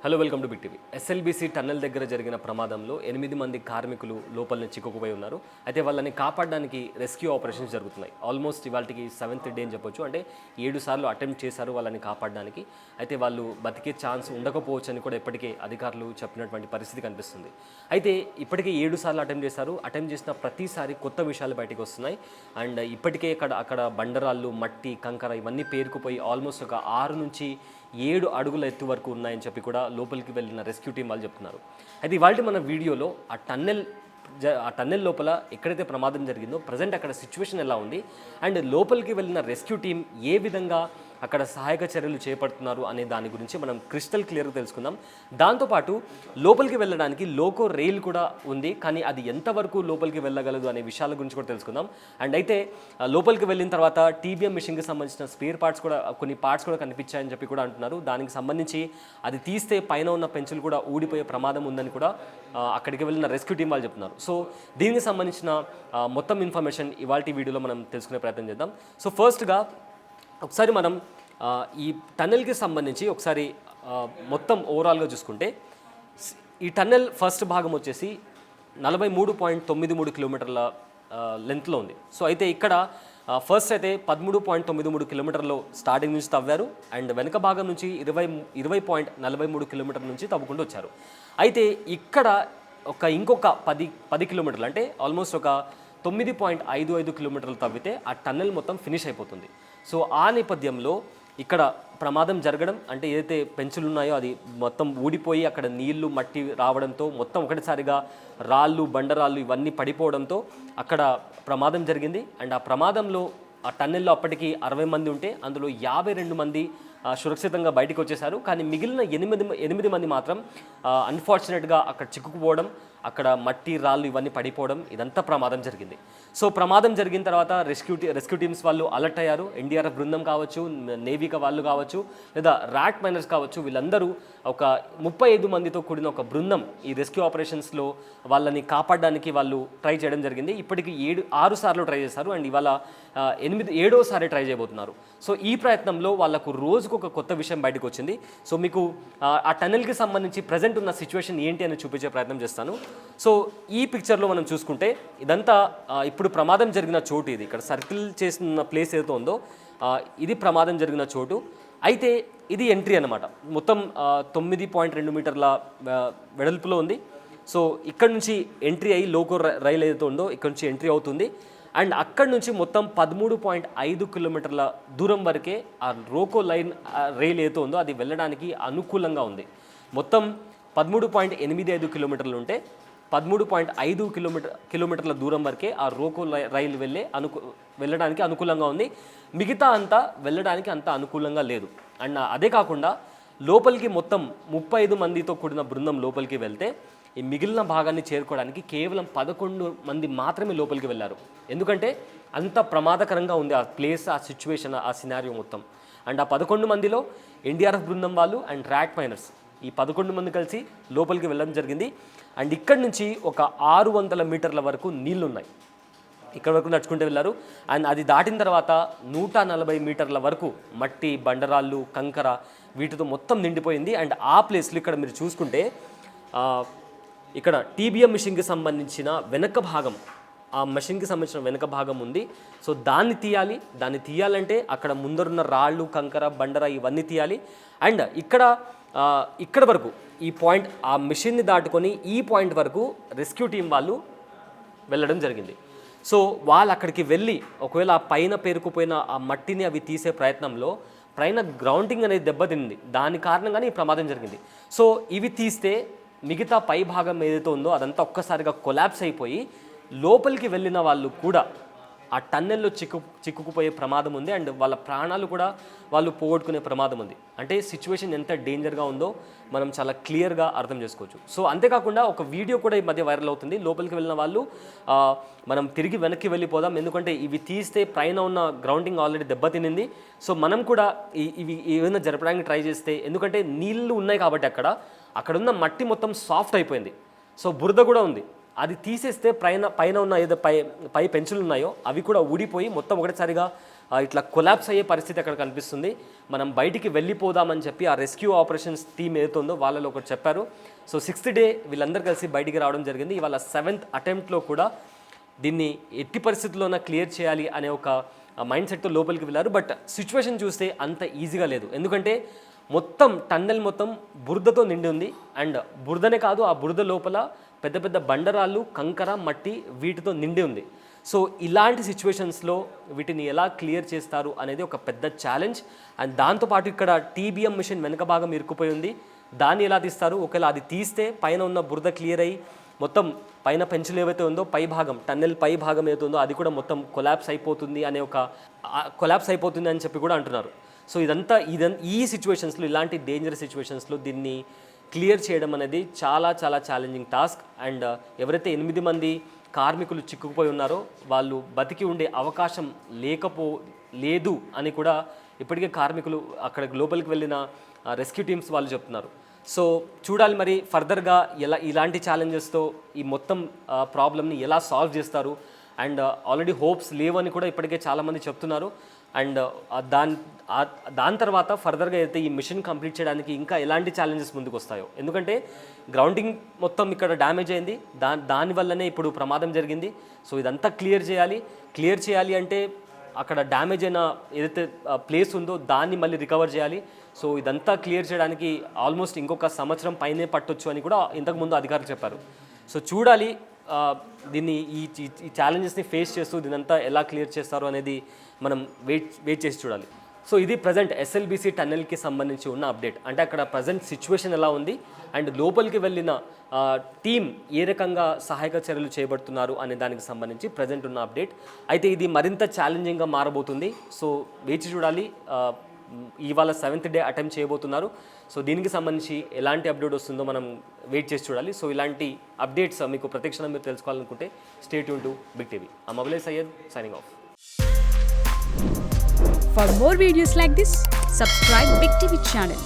Hello welcome to big TV. SLBC tunnel దగ్గర జరిగిన ప్రమాదంలో 8 మంది కార్మికులు లోపలనే చిక్కుకుపోయి ఉన్నారు. అయితే వాళ్ళని కాపాడడానికి రెస్క్యూ ఆపరేషన్స్ జరుగుతున్నాయి. ఆల్మోస్ట్ ఇవాళకి 7th డే అని చెప్పొచ్చు. అంటే 7 సార్లు అటెంప్ట్ చేశారు వాళ్ళని కాపాడడానికి. అయితే వాళ్ళు బతికే ఛాన్స్ ఉండకపోవచ్చు అని కూడా ఇప్పటికే అధికారులు చెప్పినటువంటి పరిస్థితి కనిపిస్తుంది. అయితే ఇప్పటికే 7 సార్లు అటెంప్ట్ చేశారు. అటెంప్ట్ చేసిన ప్రతిసారి కొత్త విషయాలు బయటకు వస్తున్నాయి. అండ్ ఇప్పటికే అక్కడ బండరాళ్ళు, మట్టి, కంకర ఇవన్నీ పేరుకుపోయి ఆల్మోస్ట్ ఒక 6 నుంచి 7 అడుగుల ఎత్తు వరకు ఉన్నాయని చెప్పి కూడా లోపలికి వెళ్ళిన రెస్క్యూ టీం వాళ్ళు చెప్తున్నారు. అయితే ఇవాళ మన వీడియోలో ఆ టన్నెల్ లోపల ఎక్కడైతే ప్రమాదం జరిగిందో ప్రజెంట్ అక్కడ సిచ్యువేషన్ ఎలా ఉంది అండ్ లోపలికి వెళ్ళిన రెస్క్యూ టీం ఏ విధంగా అక్కడ సహాయక చర్యలు చేపడుతున్నారు అనే దాని గురించి మనం క్రిస్టల్ క్లియర్గా తెలుసుకుందాం. దాంతోపాటు లోపలికి వెళ్ళడానికి లోకో రైల్ కూడా ఉంది, కానీ అది ఎంతవరకు లోపలికి వెళ్ళగలదు అనే విషయాల గురించి కూడా తెలుసుకుందాం. అండ్ అయితే లోపలికి వెళ్ళిన తర్వాత టీబీఎం మిషన్కి సంబంధించిన స్పేర్ పార్ట్స్ కూడా కొన్ని పార్ట్స్ కూడా కనిపించాయని చెప్పి కూడా అంటున్నారు. దానికి సంబంధించి అది తీస్తే పైన ఉన్న పెంచులు కూడా ఊడిపోయే ప్రమాదం ఉందని కూడా అక్కడికి వెళ్ళిన రెస్క్యూ టీం వాళ్ళు చెప్తున్నారు. సో దీనికి సంబంధించిన మొత్తం ఇన్ఫర్మేషన్ ఇవాళ వీడియోలో మనం తెలుసుకునే ప్రయత్నం చేద్దాం. సో ఫస్ట్గా ఒకసారి మనం ఈ టన్నెల్కి సంబంధించి ఒకసారి మొత్తం ఓవరాల్గా చూసుకుంటే ఈ టన్నెల్ ఫస్ట్ భాగం వచ్చేసి 43.93 కిలోమీటర్ల లెంత్లో ఉంది. సో అయితే ఇక్కడ ఫస్ట్ అయితే 13.93 కిలోమీటర్లో స్టార్టింగ్ నుంచి తవ్వారు అండ్ వెనక భాగం నుంచి 20.43 కిలోమీటర్ల నుంచి తవ్వుకుంటూ వచ్చారు. అయితే ఇక్కడ ఇంకొక 10 కిలోమీటర్లు అంటే ఆల్మోస్ట్ ఒక 9.55 కిలోమీటర్లు తవ్వితే ఆ టన్నెల్ మొత్తం ఫినిష్ అయిపోతుంది. సో ఆ నేపథ్యంలో ఇక్కడ ప్రమాదం జరగడం అంటే ఏదైతే పెంచులు ఉన్నాయో అది మొత్తం ఊడిపోయి అక్కడ నీళ్లు మట్టి రావడంతో మొత్తం ఒకటిసారిగా రాళ్ళు బండరాళ్ళు ఇవన్నీ పడిపోవడంతో అక్కడ ప్రమాదం జరిగింది. అండ్ ఆ ప్రమాదంలో ఆ టన్నెల్లో అప్పటికి 60 మంది ఉంటే అందులో 52 మంది సురక్షితంగా బయటకు వచ్చేసారు. కానీ మిగిలిన 8 మంది మాత్రం అన్ఫార్చునేట్గా అక్కడ చిక్కుకుపోవడం, అక్కడ మట్టి రాళ్ళు ఇవన్నీ పడిపోవడం ఇదంతా ప్రమాదం జరిగింది. సో ప్రమాదం జరిగిన తర్వాత రెస్క్యూ టీమ్స్ వాళ్ళు అలర్ట్ అయ్యారు. ఎన్డీఆర్ఎఫ్ బృందం కావచ్చు, నేవీక వాళ్ళు కావచ్చు, లేదా ర్యాట్ మైనర్స్ కావచ్చు, వీళ్ళందరూ ఒక 35 మందితో కూడిన ఒక బృందం ఈ రెస్క్యూ ఆపరేషన్స్లో వాళ్ళని కాపాడడానికి వాళ్ళు ట్రై చేయడం జరిగింది. ఇప్పటికి 6 సార్లు ట్రై చేశారు అండ్ ఇవాళ 7వ ట్రై చేయబోతున్నారు. సో ఈ ప్రయత్నంలో వాళ్ళకు రోజుకు ఒక కొత్త విషయం బయటకు వచ్చింది. సో మీకు ఆ టన్నెల్కి సంబంధించి ప్రజెంట్ ఉన్న సిచ్యువేషన్ ఏంటి అని చూపించే ప్రయత్నం చేస్తాను. సో ఈ పిక్చర్లో మనం చూసుకుంటే ఇదంతా ఇప్పుడు ప్రమాదం జరిగిన చోటు. ఇది ఇక్కడ సర్కిల్ చేసిన ప్లేస్ ఏదైతే ఉందో ఇది ప్రమాదం జరిగిన చోటు. అయితే ఇది ఎంట్రీ అనమాట. మొత్తం 9.2 మీటర్ల వెడల్పులో ఉంది. సో ఇక్కడ నుంచి ఎంట్రీ అయ్యి లోకో రైల్ ఏదైతే ఉందో ఇక్కడ నుంచి ఎంట్రీ అవుతుంది. అండ్ అక్కడి నుంచి మొత్తం 13.5 కిలోమీటర్ల దూరం వరకే ఆ రోకో రైల్ ఏదో ఉందో అది వెళ్ళడానికి అనుకూలంగా ఉంది. మొత్తం 13.85 కిలోమీటర్లు ఉంటే 13.5 కిలోమీటర్ల దూరం వరకే ఆ రోకో రైలు వెళ్ళడానికి అనుకూలంగా ఉంది. మిగతా అంతా వెళ్ళడానికి అంత అనుకూలంగా లేదు. అండ్ అదే కాకుండా లోపలికి మొత్తం 35 మందితో కూడిన బృందం లోపలికి వెళ్తే ఈ మిగిలిన భాగాన్ని చేరుకోవడానికి కేవలం 11 మంది మాత్రమే లోపలికి వెళ్ళారు. ఎందుకంటే అంత ప్రమాదకరంగా ఉంది ఆ ప్లేస్, ఆ సిచ్యువేషన్, ఆ సినారియో మొత్తం. అండ్ ఆ 11 మందిలో ఎన్డీఆర్ఎఫ్ బృందం వాళ్ళు అండ్ ర్యాట్ మైనర్స్ ఈ 11 మంది కలిసి లోపలికి వెళ్ళడం జరిగింది. అండ్ ఇక్కడి నుంచి ఒక 600 మీటర్ల వరకు నీళ్లు ఉన్నాయి. ఇక్కడ వరకు నడుచుకుంటూ వెళ్ళారు. అండ్ అది దాటిన తర్వాత 140 మీటర్ల వరకు మట్టి, బండరాళ్ళు, కంకర వీటితో మొత్తం నిండిపోయింది. అండ్ ఆ ప్లేస్లో ఇక్కడ మీరు చూసుకుంటే ఇక్కడ టీబీఎం మిషన్కి సంబంధించిన వెనక భాగం, ఆ మెషిన్కి సంబంధించిన వెనక భాగం ఉంది. సో దాన్ని తీయాలంటే అక్కడ ముందరున్న రాళ్ళు, కంకర, బండర ఇవన్నీ తీయాలి. అండ్ ఇక్కడ వరకు ఈ పాయింట్, ఆ మిషన్ని దాటుకొని ఈ పాయింట్ వరకు రెస్క్యూ టీం వాళ్ళు వెళ్ళడం జరిగింది. సో వాళ్ళు అక్కడికి వెళ్ళి ఒకవేళ ఆ పైన పేరుకుపోయిన ఆ మట్టిని అవి తీసే ప్రయత్నంలో పైన గ్రౌండింగ్ అనేది దెబ్బతింది. దాని కారణంగానే ఈ ప్రమాదం జరిగింది. సో ఇవి తీస్తే మిగతా పై భాగం ఏదైతే ఉందో అదంతా ఒక్కసారిగా కొలాప్స్ అయిపోయి లోపలికి వెళ్ళిన వాళ్ళు కూడా ఆ టన్నెల్లో చిక్కుకుపోయే ప్రమాదం ఉంది. అండ్ వాళ్ళ ప్రాణాలు కూడా వాళ్ళు పోగొట్టుకునే ప్రమాదం ఉంది. అంటే సిచ్యువేషన్ ఎంత డేంజర్గా ఉందో మనం చాలా క్లియర్గా అర్థం చేసుకోవచ్చు. సో అంతేకాకుండా ఒక వీడియో కూడా ఈ మధ్య వైరల్ అవుతుంది. లోపలికి వెళ్ళిన వాళ్ళు మనం తిరిగి వెనక్కి వెళ్ళిపోదాం, ఎందుకంటే ఇవి తీస్తే పైన ఉన్న గ్రౌండింగ్ ఆల్రెడీ దెబ్బతినింది. సో మనం కూడా ఇవి ఏమైనా జరపడానికి ట్రై చేస్తే, ఎందుకంటే నీళ్లు ఉన్నాయి కాబట్టి అక్కడున్న మట్టి మొత్తం సాఫ్ట్ అయిపోయింది. సో బురద కూడా ఉంది. అది తీసేస్తే పైన ఉన్న ఏదో పై పెంచులు ఉన్నాయో అవి కూడా ఊడిపోయి మొత్తం ఒకటిసారిగా ఇట్లా కొలాప్స్ అయ్యే పరిస్థితి అక్కడ కనిపిస్తుంది. మనం బయటికి వెళ్ళిపోదామని చెప్పి ఆ రెస్క్యూ ఆపరేషన్స్ టీమ్ ఏదైతుందో వాళ్ళలో ఒకటి చెప్పారు. సో 6th డే వీళ్ళందరూ కలిసి బయటికి రావడం జరిగింది. ఇవాళ 7th అటెంప్ట్లో కూడా దీన్ని ఎట్టి పరిస్థితుల్లోనా క్లియర్ చేయాలి అనే ఒక మైండ్ సెట్తో లోపలికి వెళ్ళారు. బట్ సిచ్యువేషన్ చూస్తే అంత ఈజీగా లేదు. ఎందుకంటే మొత్తం టన్నెల్ మొత్తం బురదతో నిండి ఉంది. అండ్ బురదనే కాదు, ఆ బురద లోపల పెద్ద పెద్ద బండరాళ్ళు, కంకర, మట్టి వీటితో నిండి ఉంది. సో ఇలాంటి సిచ్యువేషన్స్లో వీటిని ఎలా క్లియర్ చేస్తారు అనేది ఒక పెద్ద ఛాలెంజ్. అండ్ దాంతోపాటు ఇక్కడ టీబీఎం మిషన్ వెనక భాగం ఇరుక్కుపోయి ఉంది. దాన్ని ఎలా తీస్తారు? ఒకవేళ అది తీస్తే పైన ఉన్న బురద క్లియర్ అయ్యి మొత్తం పైన పెంచులు ఏవైతే ఉందో పై భాగం, టన్నెల్ పై భాగం ఏదైతే ఉందో అది కూడా మొత్తం కొలాప్స్ అయిపోతుంది అనే ఒక కొలాప్స్ అయిపోతుంది అని చెప్పి కూడా అంటున్నారు. సో ఈ సిచ్యువేషన్స్లో, ఇలాంటి డేంజరస్ సిచ్యువేషన్స్లో దీన్ని క్లియర్ చేయడం అనేది చాలా చాలా ఛాలెంజింగ్ టాస్క్. అండ్ ఎవరైతే 8 మంది కార్మికులు చిక్కుకుపోయి ఉన్నారో వాళ్ళు బతికి ఉండే అవకాశం లేదు అని కూడా ఇప్పటికే కార్మికులు అక్కడికి లోపలికి వెళ్ళిన రెస్క్యూ టీమ్స్ వాళ్ళు చెప్తున్నారు. సో చూడాలి మరి ఫర్దర్గా ఇలాంటి ఛాలెంజెస్తో ఈ మొత్తం ప్రాబ్లమ్ని ఎలా సాల్వ్ చేస్తారు. అండ్ ఆల్రెడీ హోప్స్ లేవని కూడా ఇప్పటికే చాలామంది చెప్తున్నారు. అండ్ దాని తర్వాత ఫర్దర్గా అయితే ఈ మిషన్ కంప్లీట్ చేయడానికి ఇంకా ఎలాంటి ఛాలెంజెస్ ముందుకు వస్తాయో. ఎందుకంటే గ్రౌండింగ్ మొత్తం ఇక్కడ డ్యామేజ్ అయింది, దానివల్లనే ఇప్పుడు ప్రమాదం జరిగింది. సో ఇదంతా క్లియర్ చేయాలి అంటే అక్కడ డ్యామేజ్ అయిన ఏదైతే ప్లేస్ ఉందో దాన్ని మళ్ళీ రికవర్ చేయాలి. సో ఇదంతా క్లియర్ చేయడానికి ఆల్మోస్ట్ ఇంకొక సంవత్సరం పైనే పట్టొచ్చు అని కూడా ఇంతకుముందు అధికారులు చెప్పారు. సో చూడాలి దీన్ని ఈ ఛాలెంజెస్ని ఫేస్ చేస్తూ దీనంతా ఎలా క్లియర్ చేస్తారో అనేది మనం వెయిట్ చేసి చూడాలి. సో ఇది ప్రజెంట్ ఎస్ఎల్బీసీ టన్నెల్కి సంబంధించి ఉన్న అప్డేట్. అంటే అక్కడ ప్రజెంట్ సిచ్యువేషన్ ఎలా ఉంది అండ్ లోపలికి వెళ్ళిన టీం ఏ రకంగా సహాయక చర్యలు చేపడుతున్నారు అనే దానికి సంబంధించి ప్రజెంట్ ఉన్న అప్డేట్. అయితే ఇది మరింత ఛాలెంజింగ్గా మారబోతుంది. సో వేచి చూడాలి. ఇవాళ 7th డే అటెంప్ట్ చేయబోతున్నారు. సో దీనికి సంబంధించి ఎలాంటి అప్డేట్ వస్తుందో మనం వెయిట్ చేసి చూడాలి. సో ఇలాంటి అప్డేట్స్ మీకు ప్రతిక్షణం మీరు తెలుసుకోవాలనుకుంటే stay tune to big TV. I'm Abulay Syed signing off. For more videos like this, subscribe Big TV channel.